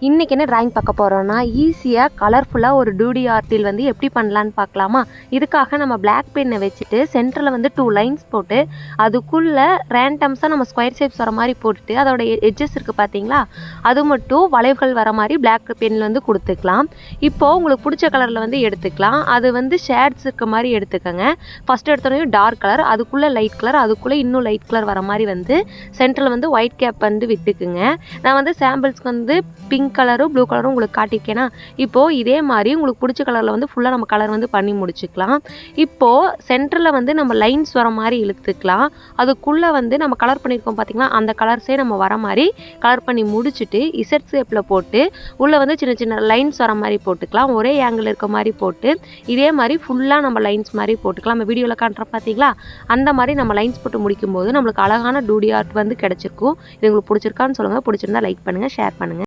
இன்றைக்கி என்ன ட்ராயிங் பார்க்க போகிறோன்னா ஈஸியாக கலர்ஃபுல்லாக ஒரு டூடி ஆர்ட்டில் வந்து எப்படி பண்ணலான்னு பார்க்கலாமா. இதுக்காக நம்ம பிளாக் பென்னை வச்சுட்டு சென்டரில் வந்து 2 லைன்ஸ் போட்டு அதுக்குள்ளே ரேண்டம்ஸாக நம்ம ஸ்கொயர் ஷேப்ஸ் வர மாதிரி போட்டுட்டு அதோட எட்ஜஸ் இருக்குது பார்த்தீங்களா, அது மட்டும் வளைவுகள் வர மாதிரி பிளாக் பென்னில் வந்து கொடுத்துக்கலாம். இப்போது உங்களுக்கு பிடிச்ச கலரில் வந்து எடுத்துக்கலாம். அது வந்து ஷேட்ஸ் இருக்க மாதிரி எடுத்துக்கோங்க. ஃபஸ்ட்டு எடுத்தோடனே டார்க் கலர், அதுக்குள்ளே லைட் கலர், அதுக்குள்ளே இன்னும் லைட் கலர் வர மாதிரி வந்து சென்டரில் வந்து ஒயிட் கேப் வந்து விட்டுக்குங்க. நான் வந்து சாம்பிள்ஸ்க்கு வந்து பிங்க் கலரும் ப்ளூ கலரும் உங்களுக்கு காட்டியிருக்கேன்னா, இப்போது இதே மாதிரி உங்களுக்கு பிடிச்ச கலரில் வந்து ஃபுல்லாக நம்ம கலர் வந்து பண்ணி முடிச்சுக்கலாம். இப்போது சென்டரில் வந்து நம்ம லைன்ஸ் வர மாதிரி இழுத்துக்கலாம். அதுக்குள்ளே வந்து நம்ம கலர் பண்ணியிருக்கோம் பார்த்திங்களா, அந்த கலர்ஸே நம்ம வர மாதிரி கலர் பண்ணி முடிச்சுட்டு இசட் ஷேப்பில் போட்டு உள்ளே வந்து சின்ன சின்ன லைன்ஸ் வர மாதிரி போட்டுக்கலாம். ஒரே ஆங்கிள் இருக்க மாதிரி போட்டு இதே மாதிரி ஃபுல்லாக நம்ம லைன்ஸ் மாதிரி போட்டுக்கலாம். நம்ம வீடியோவில் காட்டுற பார்த்தீங்களா, அந்த மாதிரி நம்ம லைன்ஸ் போட்டு முடிக்கும்போது நம்மளுக்கு அழகான டூடி ஆர்ட் வந்து கிடச்சிருக்கும். இது உங்களுக்கு பிடிச்சிருக்கான்னு சொல்லுங்கள். பிடிச்சிருந்தா லைக் பண்ணுங்கள், ஷேர் பண்ணுங்கள்.